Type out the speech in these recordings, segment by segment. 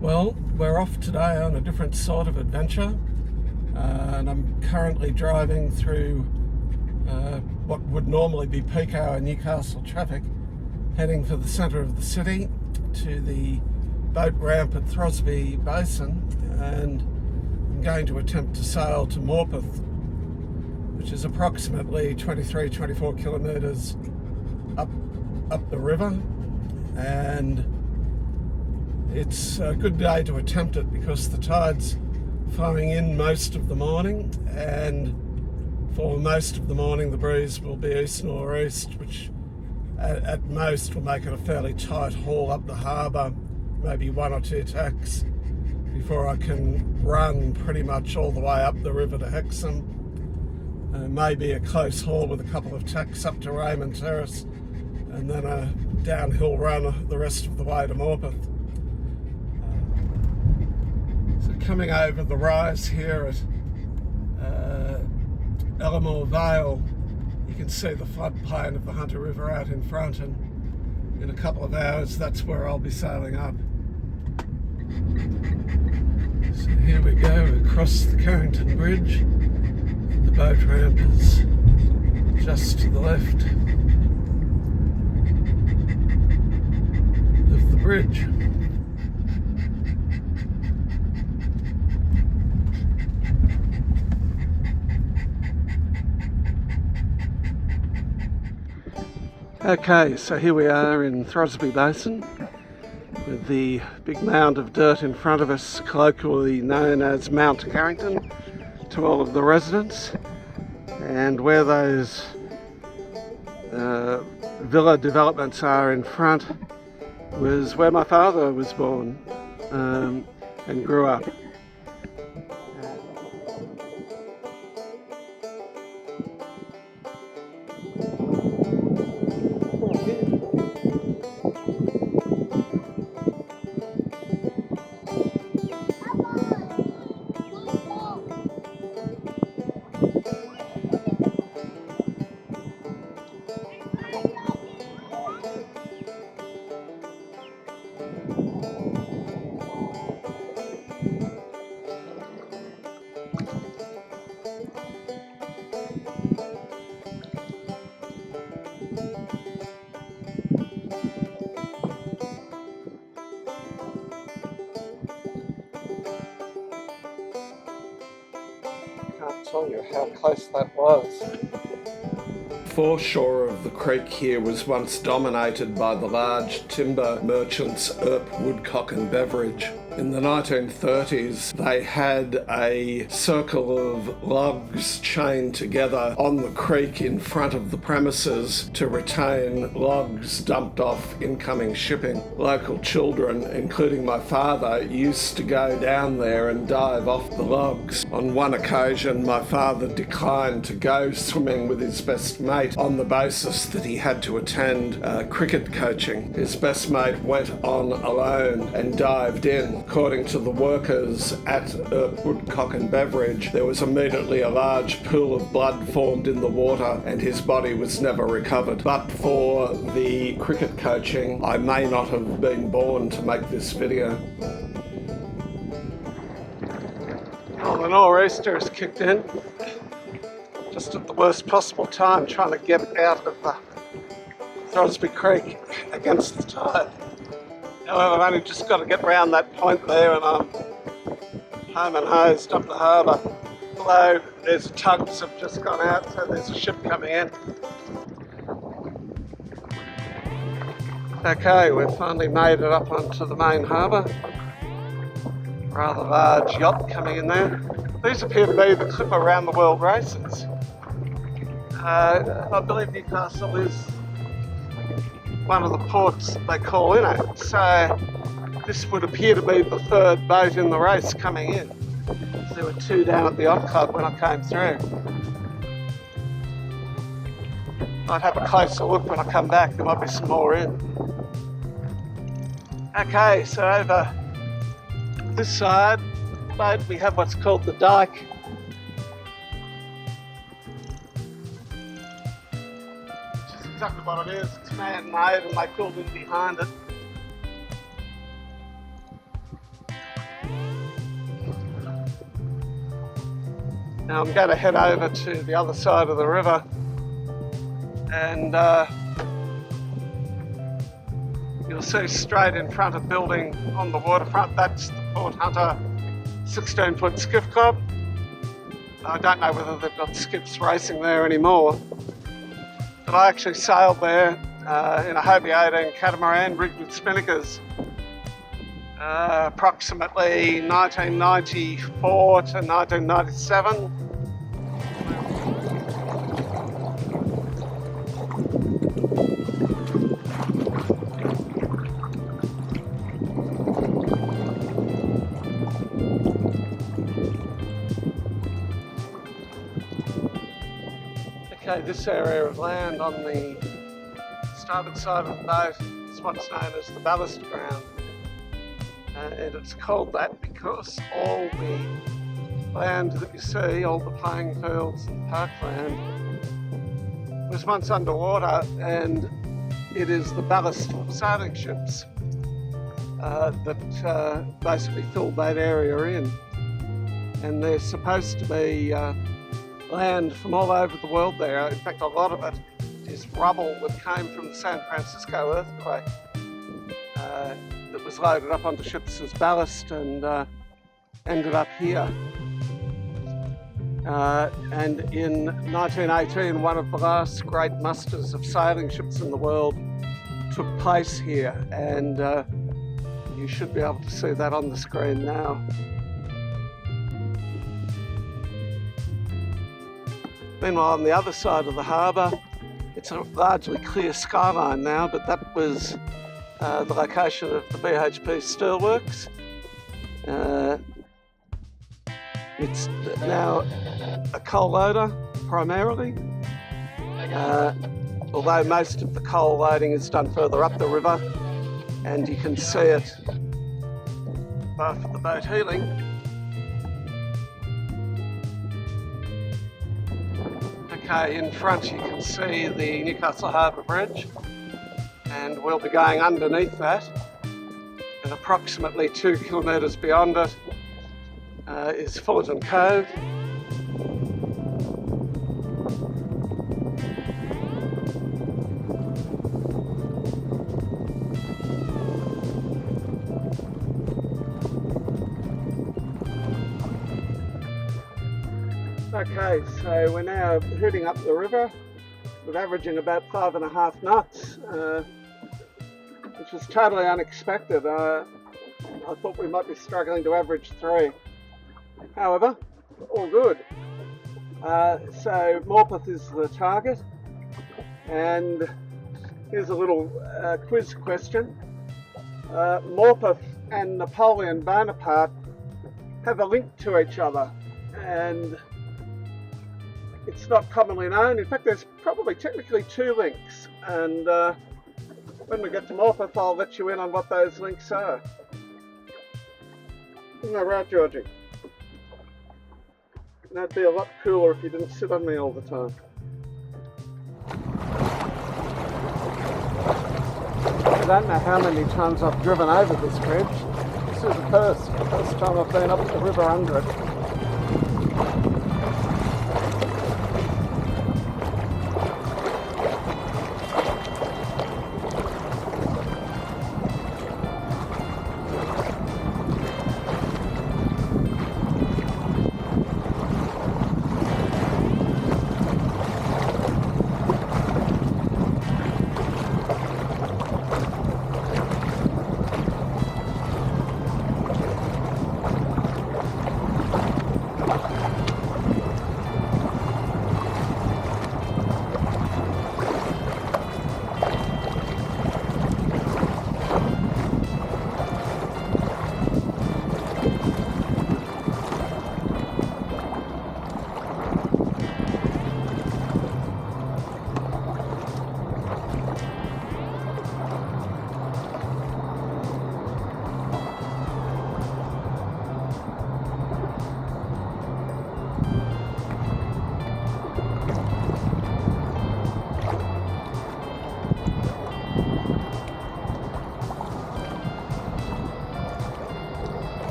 Well, we're off today on a different sort of adventure, and I'm currently driving through what would normally be peak hour Newcastle traffic, heading for the centre of the city to the boat ramp at Throsby Basin, and I'm going to attempt to sail to Morpeth, which is approximately 24 kilometres up the river, and it's a good day to attempt it because the tide's flowing in most of the morning, and for most of the morning the breeze will be east-northeast, which at most will make it a fairly tight haul up the harbour, maybe one or two tacks before I can run pretty much all the way up the river to Hexham. Maybe a close haul with a couple of tacks up to Raymond Terrace, and then a downhill run the rest of the way to Morpeth. So coming over the rise here at Ellamore Vale, you can see the floodplain of the Hunter River out in front, and in a couple of hours that's where I'll be sailing up. So here we go, across the Carrington Bridge. The boat ramp is just to the left of the bridge. Okay, so here we are in Throsby Basin with the big mound of dirt in front of us, colloquially known as Mount Carrington to all of the residents, and where those villa developments are in front was where my father was born and grew up. Can't tell you how close that was. Foreshore of the creek here was once dominated by the large timber merchants Earp, Woodcock and Beveridge. In the 1930s, they had a circle of logs chained together on the creek in front of the premises to retain logs dumped off incoming shipping. Local children, including my father, used to go down there and dive off the logs. On one occasion, my father declined to go swimming with his best mate on the basis that he had to attend cricket coaching. His best mate went on alone and dived in. According to the workers at Earp, Woodcock and Beveridge, there was immediately a large pool of blood formed in the water and his body was never recovered. But for the cricket coaching, I may not have been born to make this video. Well, the nor'easter has kicked in just at the worst possible time, trying to get out of the Throsby Creek against the tide. However, I've only just got to get round that point there and I'm home and hosed up the harbour. Below, there's tugs have just gone out, so there's a ship coming in. Okay, we've finally made it up onto the main harbour. Rather large yacht coming in there. These appear to be the Clipper Round the World races. I believe Newcastle is one of the ports they call in it, so this would appear to be the third boat in the race coming in. There were two down at the yacht club when I came through. Might have a closer look when I come back, there might be some more in. Okay, so over this side boat we have what's called the dyke. Exactly what it is. It's man-made and they filled in behind it. Now I'm going to head over to the other side of the river, and you'll see straight in front of building on the waterfront, that's the Port Hunter 16-foot skiff club. I don't know whether they've got skiffs racing there anymore, but I actually sailed there in a Hobie 18 catamaran rigged with spinnakers approximately 1994 to 1997. Okay, this area of land on the starboard side of the boat is what's known as the ballast ground. And it's called that because all the land that you see, all the playing fields and parkland, was once underwater, and it is the ballast for sailing ships that basically filled that area in. And there's supposed to be land from all over the world there. In fact, a lot of it is rubble that came from the San Francisco earthquake that was loaded up onto ships as ballast and ended up here. And in 1918, one of the last great musters of sailing ships in the world took place here, and you should be able to see that on the screen now. Meanwhile, on the other side of the harbour, it's a largely clear skyline now, but that was the location of the BHP Steelworks. It's now a coal loader, primarily, although most of the coal loading is done further up the river, and you can see it after the boat heeling. Okay, in front you can see the Newcastle Harbour Bridge, and we'll be going underneath that, and approximately 2 kilometres beyond it is Fullerton Cove. Okay, so we're now heading up the river. We're averaging about 5.5 knots, which was totally unexpected. I thought we might be struggling to average 3. However, all good. So Morpeth is the target, and here's a little quiz question. Morpeth and Napoleon Bonaparte have a link to each other, and it's not commonly known. In fact, there's probably technically 2 links, and when we get to Morpeth, I'll let you in on what those links are. Isn't that right, Georgie? That'd be a lot cooler if you didn't sit on me all the time. I don't know how many times I've driven over this bridge. This is the first time I've been up the river under it.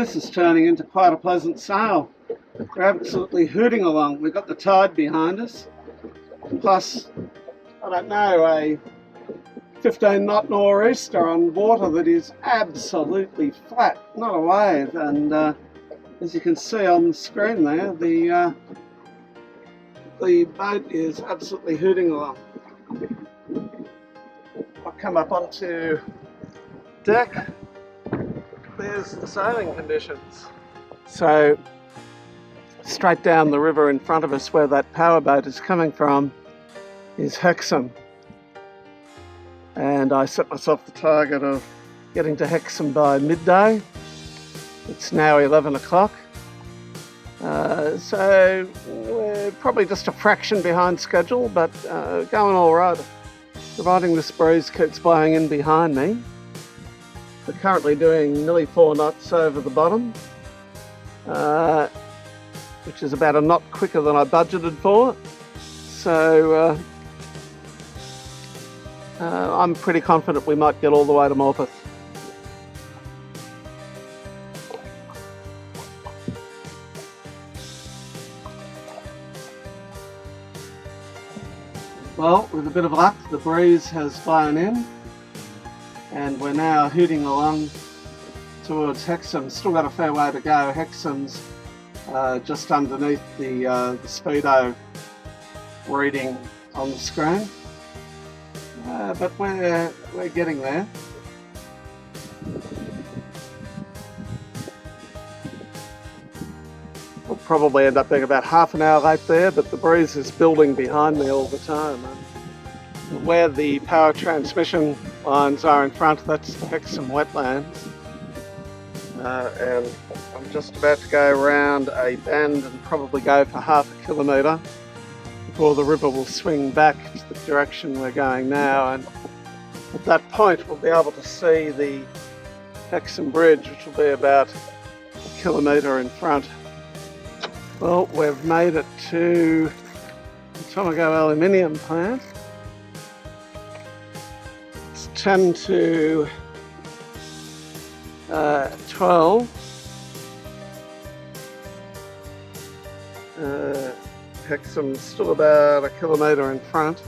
this is turning into quite a pleasant sail. We're absolutely hooting along. We've got the tide behind us, plus, I don't know, a 15 knot nor'easter on water that is absolutely flat, not a wave. And as you can see on the screen there, the boat is absolutely hooting along. I'll come up onto deck. There's the sailing conditions. So straight down the river in front of us where that powerboat is coming from is Hexham. And I set myself the target of getting to Hexham by midday. It's now 11 o'clock. So we're probably just a fraction behind schedule, but going all right. Providing this breeze keeps blowing in behind me. We're currently doing nearly 4 knots over the bottom, which is about a knot quicker than I budgeted for. So I'm pretty confident we might get all the way to Morpeth. Well, with a bit of luck, the breeze has blown in and we're now hooting along towards Hexham. Still got a fair way to go. Hexham's just underneath the speedo reading on the screen, but we're getting there. We'll probably end up being about half an hour late there, but the breeze is building behind me all the time. And where the power transmission lines are in front, that's the Hexham wetlands. And I'm just about to go around a bend and probably go for half a kilometre before the river will swing back to the direction we're going now. And at that point we'll be able to see the Hexham Bridge, which will be about a kilometre in front. Well, we've made it to the Tomago aluminium plant. It's 10 to 12. Hexham's still about a kilometre in front.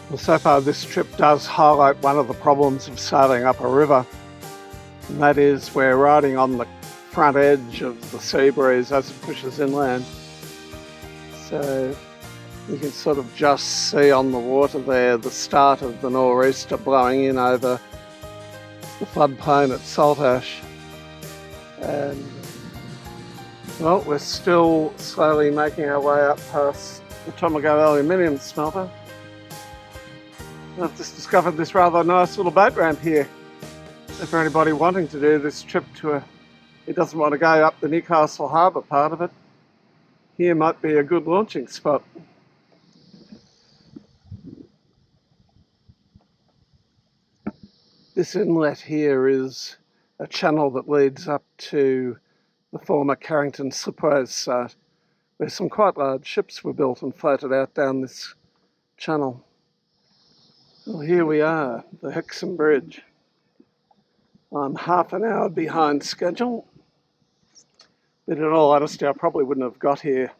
Well, so far this trip does highlight one of the problems of sailing up a river, and that is we're riding on the front edge of the sea breeze as it pushes inland. So you can sort of just see on the water there the start of the nor'easter blowing in over the floodplain at Saltash. And well, we're still slowly making our way up past the Tomago aluminium smelter. I've just discovered this rather nice little boat ramp here. So for anybody wanting to do this trip to it doesn't want to go up the Newcastle harbour part of it, here might be a good launching spot. This inlet here is a channel that leads up to the former Carrington Slipways site, where some quite large ships were built and floated out down this channel. Well, here we are, the Hexham Bridge. I'm half an hour behind schedule, but in all honesty I probably wouldn't have got here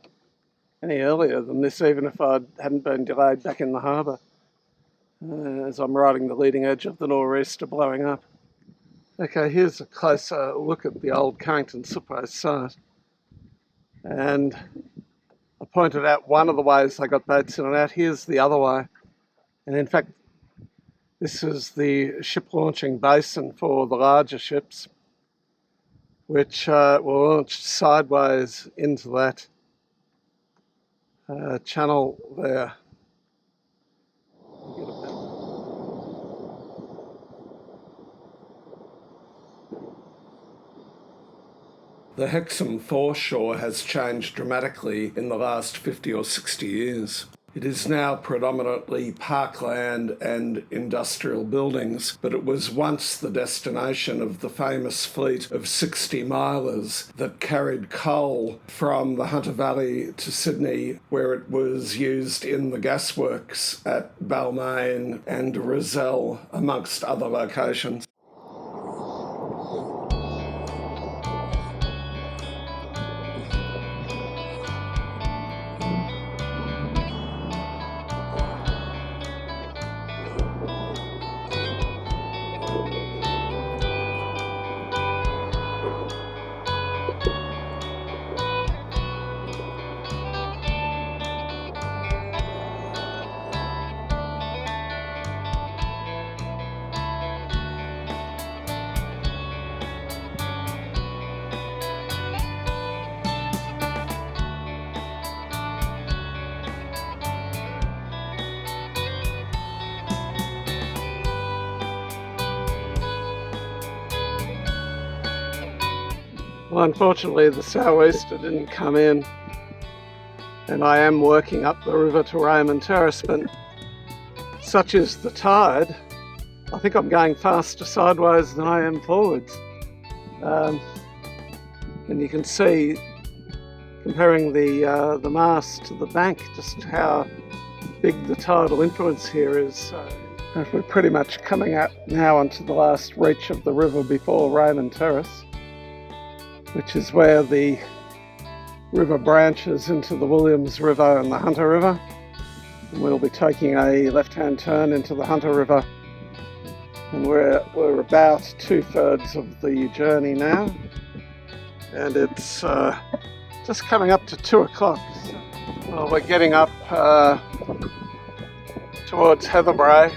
any earlier than this, even if I hadn't been delayed back in the harbour, as I'm riding the leading edge of the nor'easter blowing up. Okay, here's a closer look at the old Carrington Slipways site. And I pointed out one of the ways they got boats in and out. Here's the other way. And in fact, this is the ship launching basin for the larger ships, which will launch sideways into that channel there. The Hexham foreshore has changed dramatically in the last 50 or 60 years. It is now predominantly parkland and industrial buildings, but it was once the destination of the famous fleet of 60-milers that carried coal from the Hunter Valley to Sydney, where it was used in the gasworks at Balmain and Rozelle, amongst other locations. Well, unfortunately the sou'wester didn't come in, and I am working up the river to Raymond Terrace, but such is the tide, I think I'm going faster sideways than I am forwards. And you can see, comparing the mast to the bank, just how big the tidal influence here is. We're pretty much coming out now onto the last reach of the river before Raymond Terrace, which is where the river branches into the Williams River and the Hunter River. And we'll be taking a left-hand turn into the Hunter River, and we're about 2/3 of the journey now, and it's just coming up to 2 o'clock. Well, we're getting up towards Heatherbrae,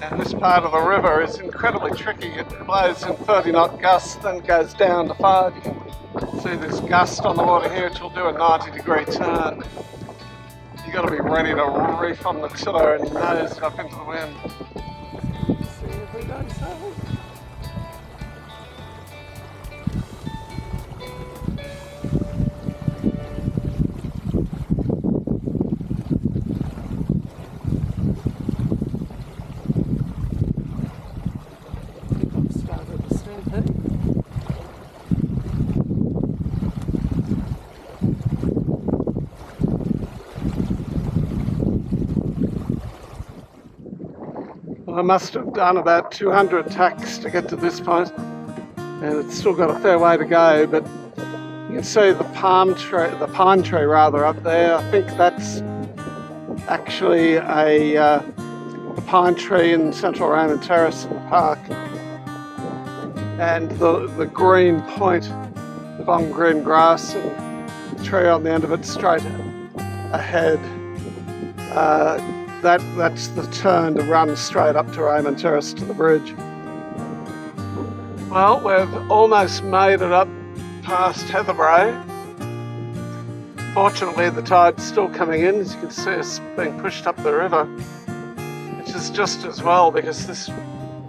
and this part of the river is incredibly tricky. It blows in 30-knot gusts, then goes down to 5. You can see this gust on the water here, which will do a 90-degree turn. You've got to be ready to reef on the tiller and nose it up into the wind. See if we don't sail. Started the stampede. I must have done about 200 tacks to get to this point, and it's still got a fair way to go, but you can see the pine tree rather up there. I think that's actually a pine tree in central Raymond Terrace in the park, and the green point, the long green grass and the tree on the end of it straight ahead. That's the turn to run straight up to Raymond Terrace to the bridge. Well, we've almost made it up past Heatherbrae. Fortunately, the tide's still coming in, as you can see us being pushed up the river, which is just as well because this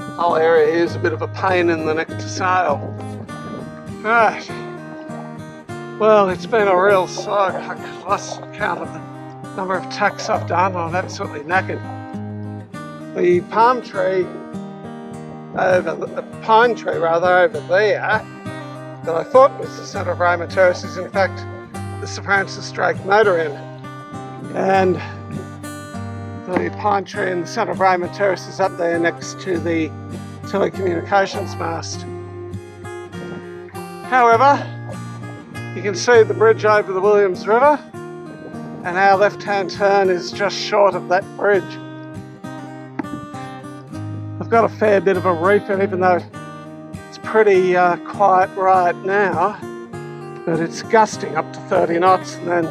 whole area here is a bit of a pain in the neck to sail. Right. Well, it's been a real slog. I lost count of the number of tacks I've done. I'm absolutely knackered. The pine tree over there that I thought was the centre of Raymond Terrace is in fact the Sir Francis Drake motor inn, and the pine tree in the centre of Raymond Terrace is up there next to the telecommunications mast. However, you can see the bridge over the Williams River, and our left-hand turn is just short of that bridge. I've got a fair bit of a reef, and even though it's pretty quiet right now, but it's gusting up to 30 knots, and then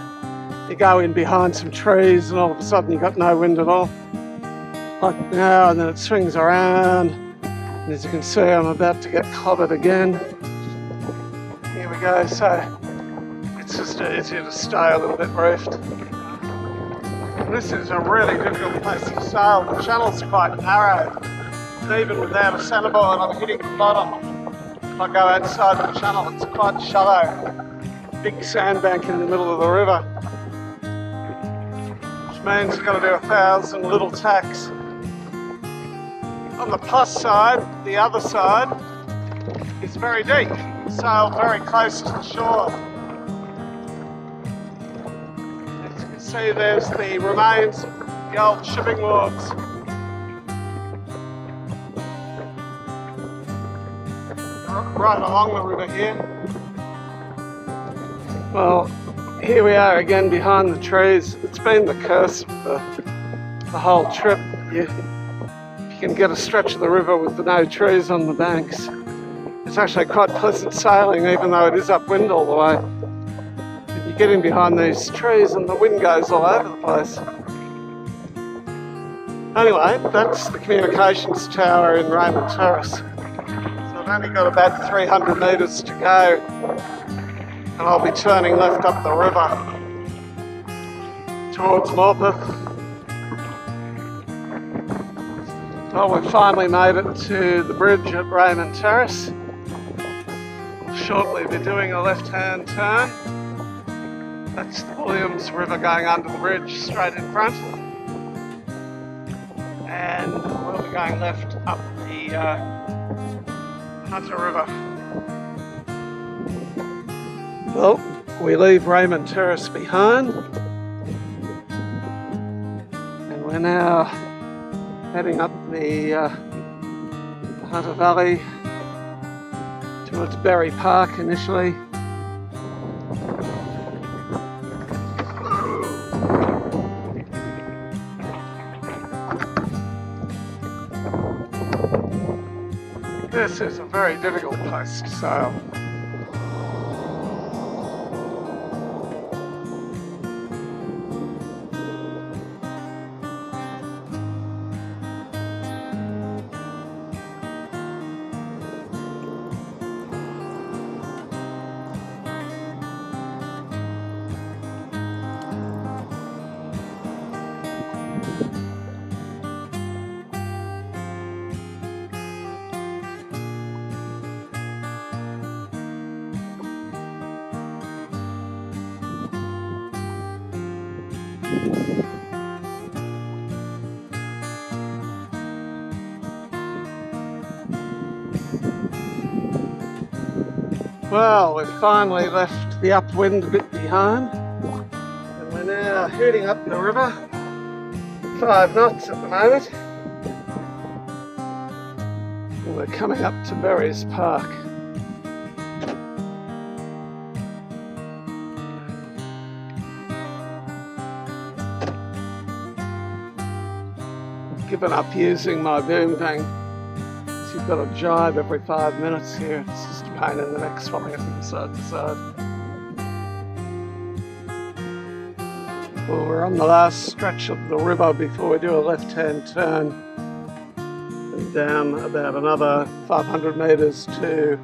you go in behind some trees and all of a sudden you've got no wind at all. Like now, and then it swings around, and as you can see I'm about to get clobbered again. Here we go, so it's just easier to stay a little bit reefed. This is a really difficult place to sail. The channel's quite narrow. And even without a centreboard, I'm hitting the bottom. If I go outside the channel, it's quite shallow. Big sandbank in the middle of the river, which means you've got to do 1,000 little tacks. On the plus side, the other side, is very deep. You sail very close to the shore. As you can see, there's the remains of the old shipping wharves. Right along the river here. Well, here we are again behind the trees. It's been the curse of the whole trip. You can get a stretch of the river with no trees on the banks. It's actually quite pleasant sailing, even though it is upwind all the way. But you get in behind these trees and the wind goes all over the place. Anyway, that's the communications tower in Raymond Terrace. So I've only got about 300 metres to go, and I'll be turning left up the river towards Morpeth. Well, we've finally made it to the bridge at Raymond Terrace. shortly be doing a left-hand turn. That's the Williams River going under the bridge straight in front. And we'll be going left up the Hunter River. Well, we leave Raymond Terrace behind. And we're now heading up the Hunter Valley towards Berry Park initially. This is a very difficult place to sail. Well, we've finally left the upwind a bit behind, and we're now heading up the river, 5 knots at the moment, and we're coming up to Berry's Park. I've given up using my boom thing. You've got to jibe every 5 minutes here. It's just a pain in the neck swapping it from side to side. Well, we're on the last stretch of the river before we do a left-hand turn and down about another 500 metres to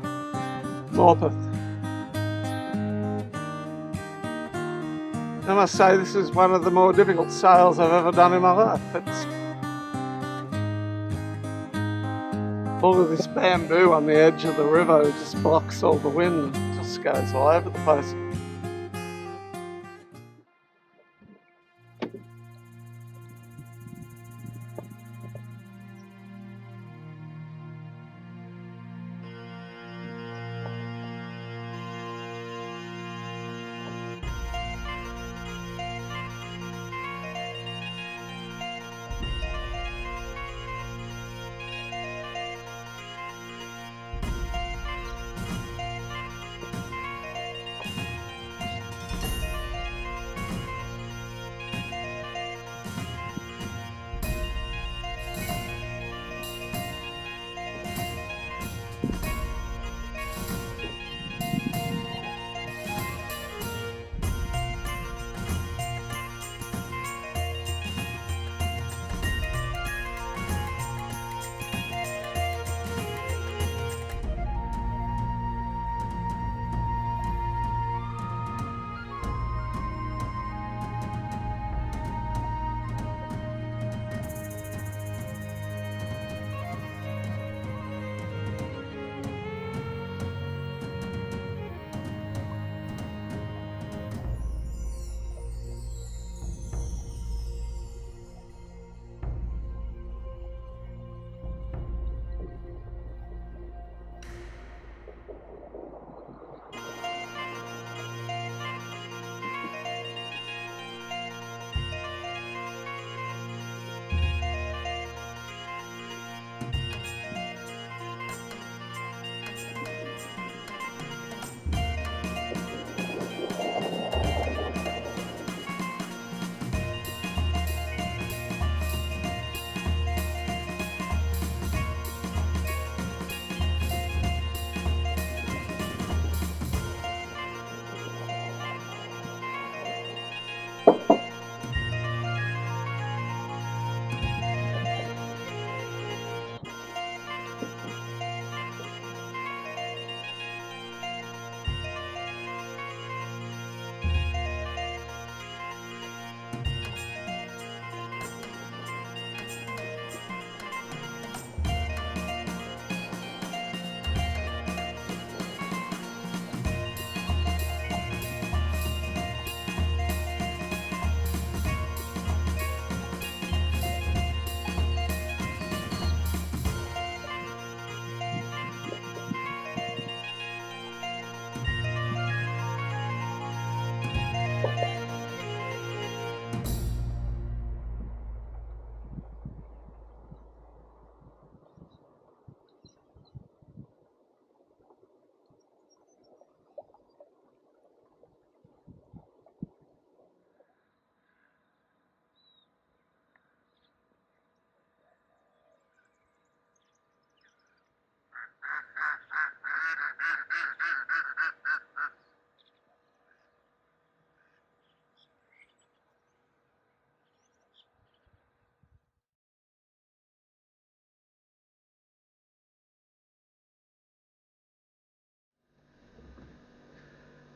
Morpeth. I must say this is one of the more difficult sails I've ever done in my life. It's all of this bamboo on the edge of the river just blocks all the wind. It just goes all over the place.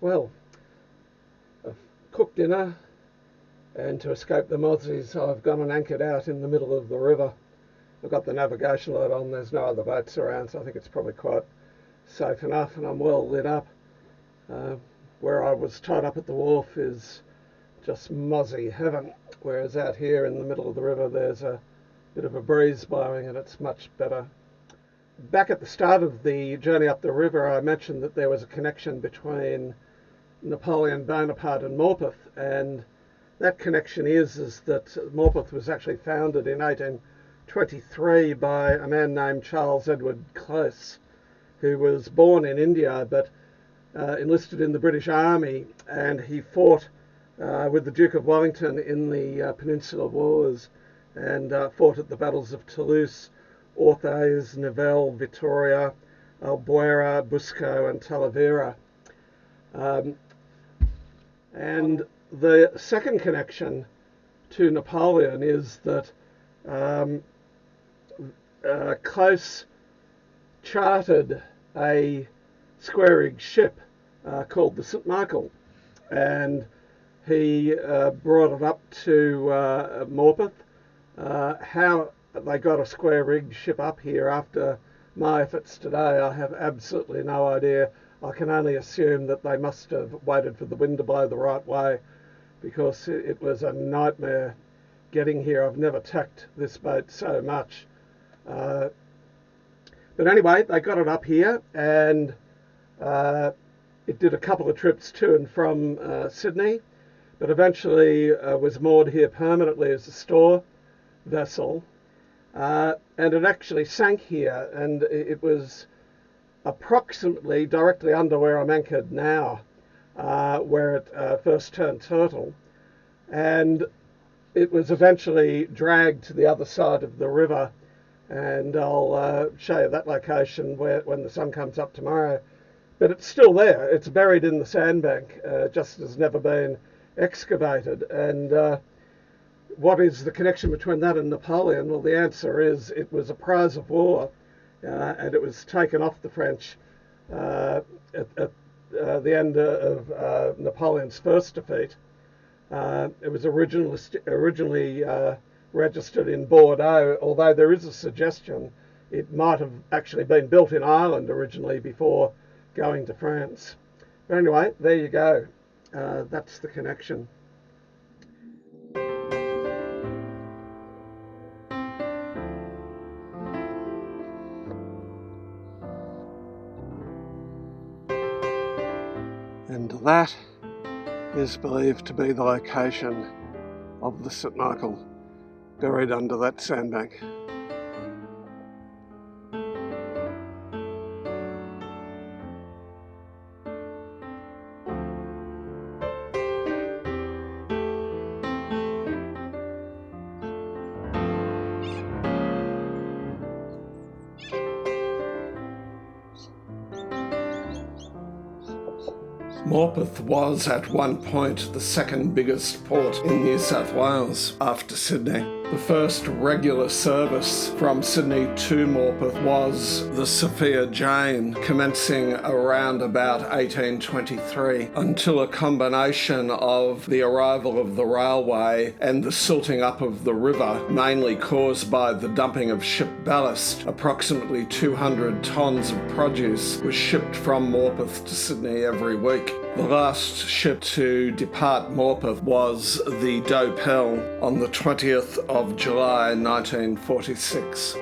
Well, I've cooked dinner, and to escape the Mozzies, I've gone and anchored out in the middle of the river. I've got the navigation light on, there's no other boats around, so I think it's probably quite safe enough, and I'm well lit up. Uh, where I was tied up at the wharf is just mozzie heaven, whereas out here in the middle of the river there's a bit of a breeze blowing and it's much better. Back at the start of the journey up the river, I mentioned that there was a connection between Napoleon Bonaparte and Morpeth, and that connection is that Morpeth was actually founded in 1823 by a man named Charles Edward Close, who was born in India but enlisted in the British Army, and he fought with the Duke of Wellington in the Peninsular Wars, and fought at the battles of Toulouse, Orthez, Nivelle, Vittoria, Albuera, Busco and Talavera. And the second connection to Napoleon is that Close chartered a square-rigged ship called the St. Michael, and he brought it up to Morpeth. How they got a square-rigged ship up here after my efforts today, I have absolutely no idea. I can only assume that they must have waited for the wind to blow the right way, because it was a nightmare getting here. I've never tacked this boat so much. But anyway, they got it up here, and it did a couple of trips to and from Sydney, but eventually was moored here permanently as a store vessel. And it actually sank here, and it was approximately directly under where I'm anchored now, where it first turned turtle. And it was eventually dragged to the other side of the river, and I'll show you that location when the sun comes up tomorrow. But it's still there. It's buried in the sandbank, just has never been excavated. And what is the connection between that and Napoleon? Well, the answer is it was a prize of war, and it was taken off the French at the end of Napoleon's first defeat. It was originally registered in Bordeaux, although there is a suggestion it might have actually been built in Ireland originally before going to France. But anyway, there you go. That's the connection. And that is believed to be the location of the St. Michael, buried under that sandbank. Morpeth was at one point the second biggest port in New South Wales after Sydney. The first regular service from Sydney to Morpeth was the Sophia Jane, commencing around about 1823, until a combination of the arrival of the railway and the silting up of the river, mainly caused by the dumping of ship ballast. Approximately 200 tonnes of produce was shipped from Morpeth to Sydney every week. The last ship to depart Morpeth was the Dopel on the 20th of July 1946.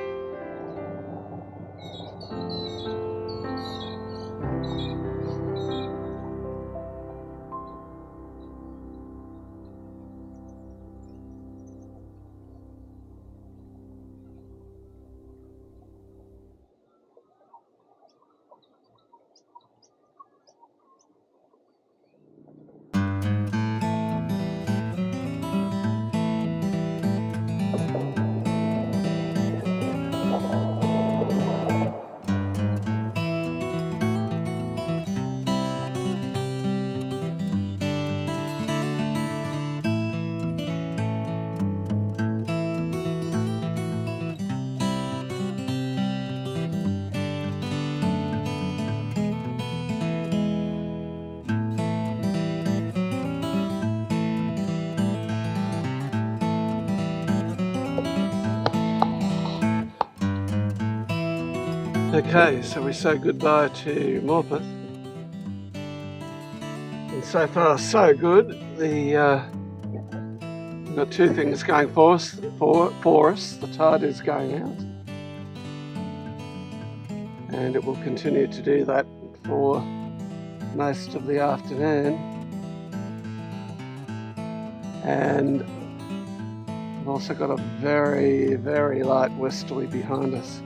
Okay, so we say goodbye to Morpeth, and so far so good. We've got two things going for us. The tide is going out, and it will continue to do that for most of the afternoon. And we've also got a very, very light westerly behind us.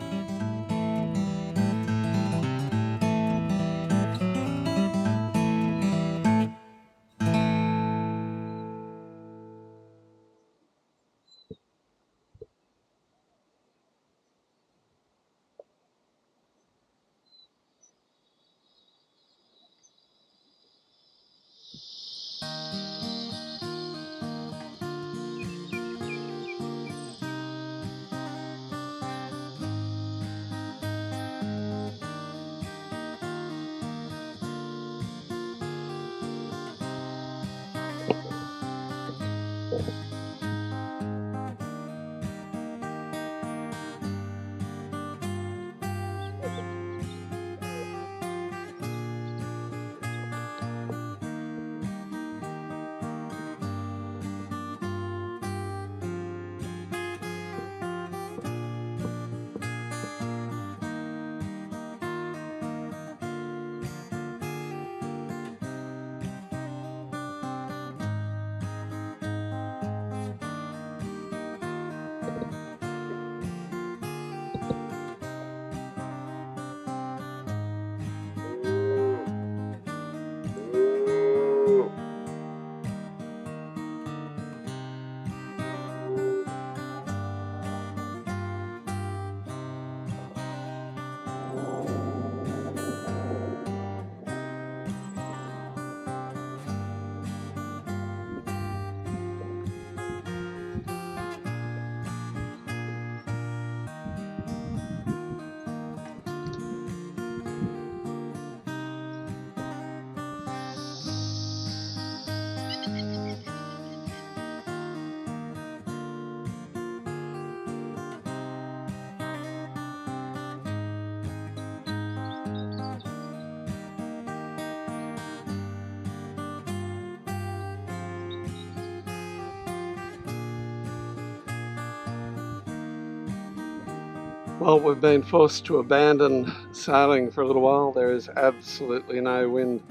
Well, we've been forced to abandon sailing for a little while. There is absolutely no wind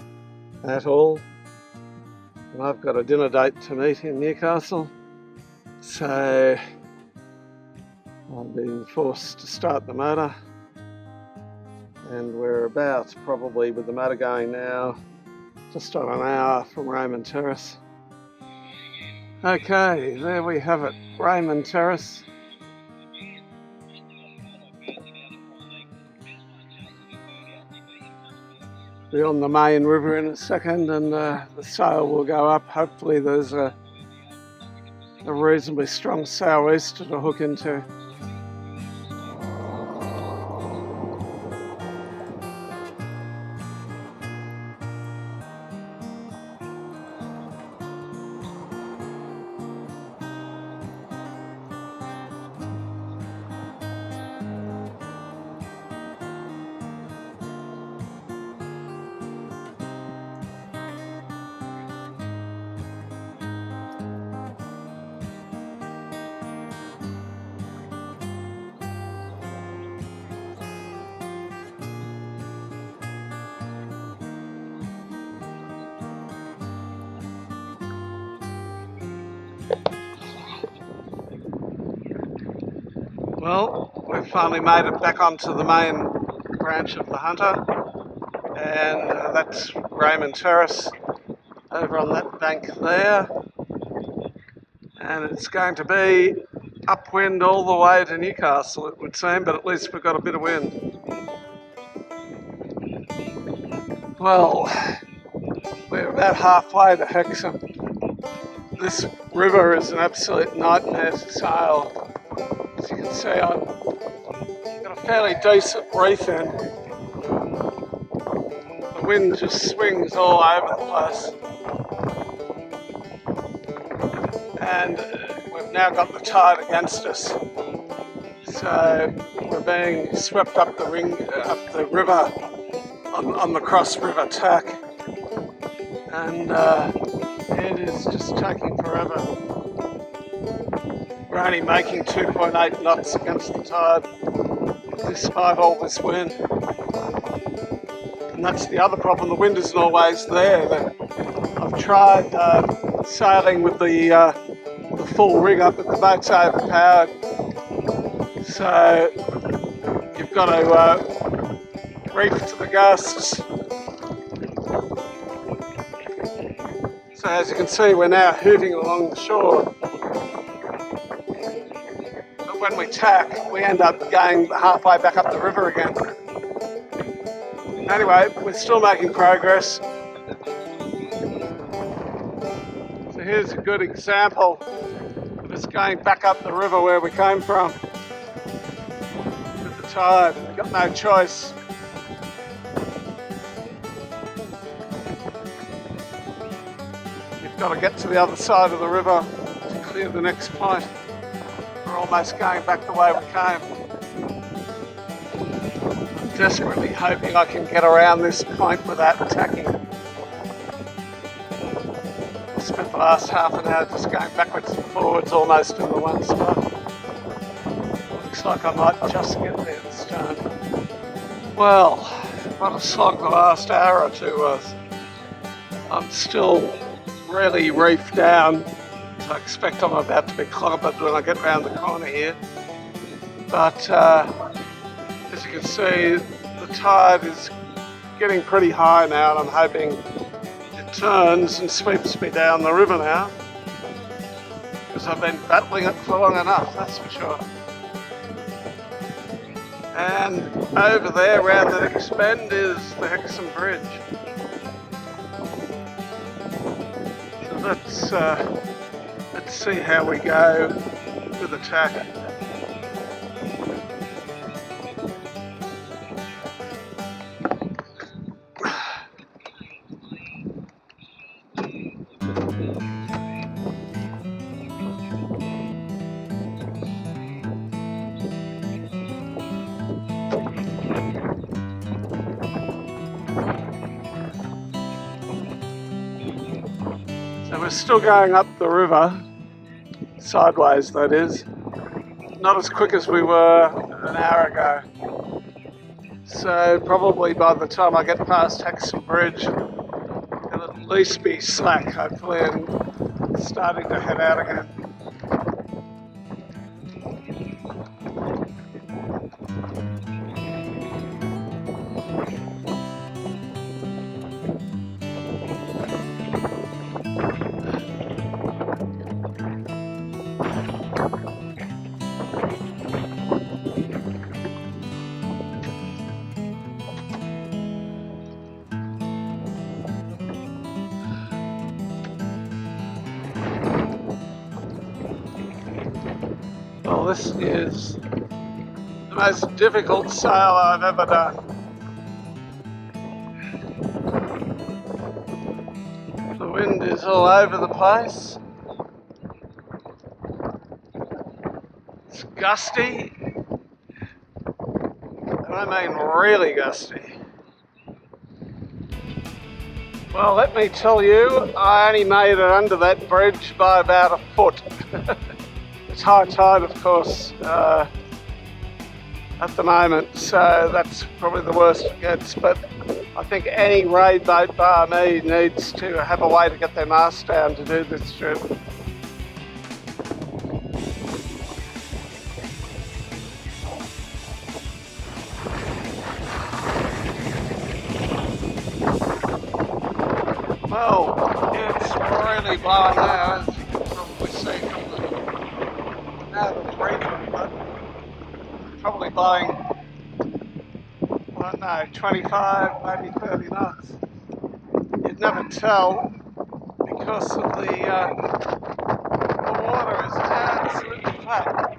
at all. And I've got a dinner date to meet in Newcastle. So I've been forced to start the motor. And we're about, probably with the motor going now, just on an hour from Raymond Terrace. Okay, there we have it, Raymond Terrace. Be on the main river in a second, and the sail will go up. Hopefully there's a reasonably strong sou'easter to hook into. Well, we've finally made it back onto the main branch of the Hunter, and that's Raymond Terrace over on that bank there, and it's going to be upwind all the way to Newcastle, it would seem, but at least we've got a bit of wind. Well, we're about halfway to Hexham. This river is an absolute nightmare to sail. As you can see, I've got a fairly decent reef in. The wind just swings all over the place. And we've now got the tide against us. So We're being swept up the river on the Cross River tack, and it is just taking forever. We're only making 2.8 knots against the tide, despite all this wind. And that's the other problem, the wind isn't always there. I've tried sailing with the full rig up, but the boat's overpowered. So you've got to reef to the gusts. So as you can see, we're now hooting along the shore. But when we tack, we end up going halfway back up the river again. Anyway, we're still making progress. So here's a good example of us going back up the river where we came from with the tide. We've got no choice. You've got to get to the other side of the river to clear the next point. We're almost going back the way we came. Desperately hoping I can get around this point without tacking. I spent the last half an hour just going backwards and forwards almost in the one spot. Looks like I might just get there this time. Well, what a slog the last hour or two was. I'm still really reefed down, so I expect I'm about to be clobbered when I get round the corner here. But as you can see, the tide is getting pretty high now, and I'm hoping it turns and sweeps me down the river now, because I've been battling it for long enough, that's for sure. And over there, around the next bend, is the Hexham Bridge. So let's see how we go with the tack. So we're still going up the river, sideways that is, not as quick as we were an hour ago. So probably by the time I get past Hexham Bridge, it'll at least be slack, hopefully, and starting to head out again. Well, this is the most difficult sail I've ever done. The wind is all over the place. It's gusty, and I mean really gusty. Well, let me tell you, I only made it under that bridge by about a foot. It's high tide, of course, at the moment, so that's probably the worst it gets. But I think any raid boat bar me needs to have a way to get their mast down to do this trip. Well, it's really blowing now, as you can probably see from the reading, but probably blowing, I don't know, 25, maybe 30 knots. You'd never tell because of the water is absolutely flat.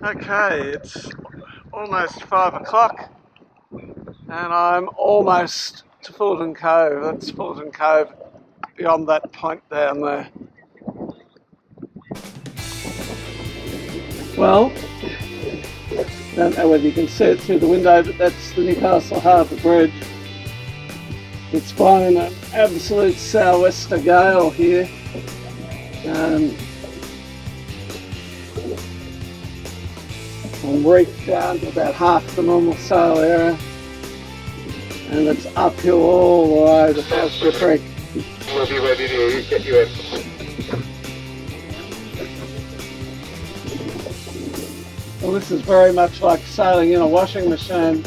Okay, it's almost 5 o'clock. And I'm almost to Fulton Cove. That's Fulton Cove beyond that point down there. Well, don't know whether you can see it through the window, but that's the Newcastle Harbour Bridge. It's blowing an absolute sou'wester gale here. I'm reefed down to about half the normal sail area, and it's uphill all the way to Pamela Creek. We'll be ready to get you in. Well, this is very much like sailing in a washing machine.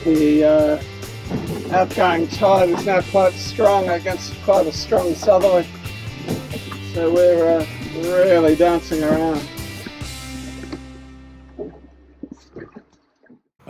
The outgoing tide is now quite strong against quite a strong southerly, so we're really dancing around.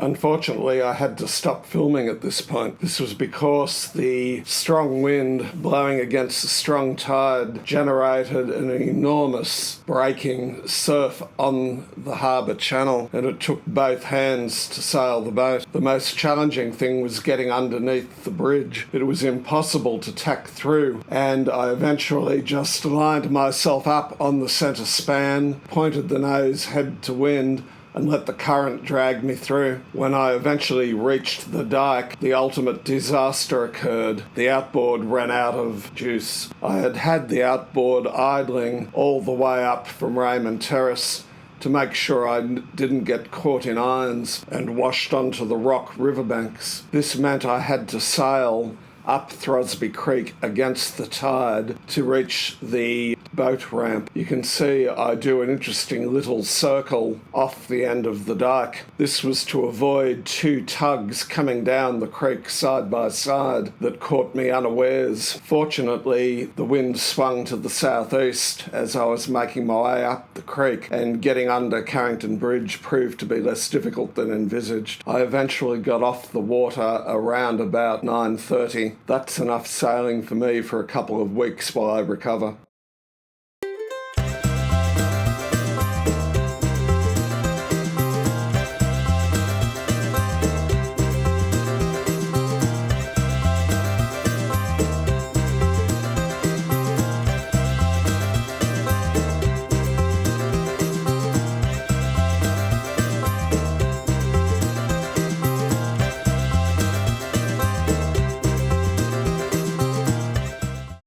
Unfortunately, I had to stop filming at this point. This was because the strong wind blowing against the strong tide generated an enormous breaking surf on the harbour channel, and it took both hands to sail the boat. The most challenging thing was getting underneath the bridge. It was impossible to tack through, and I eventually just lined myself up on the centre span, pointed the nose head to wind, and let the current drag me through. When I eventually reached the dike, the ultimate disaster occurred. The outboard ran out of juice. I had had the outboard idling all the way up from Raymond Terrace to make sure I didn't get caught in irons and washed onto the rock riverbanks. This meant I had to sail up Throsby Creek against the tide to reach the boat ramp. You can see I do an interesting little circle off the end of the dike. This was to avoid two tugs coming down the creek side by side that caught me unawares. Fortunately, the wind swung to the southeast as I was making my way up the creek, and getting under Carrington Bridge proved to be less difficult than envisaged. I eventually got off the water around about 9:30. That's enough sailing for me for a couple of weeks while I recover.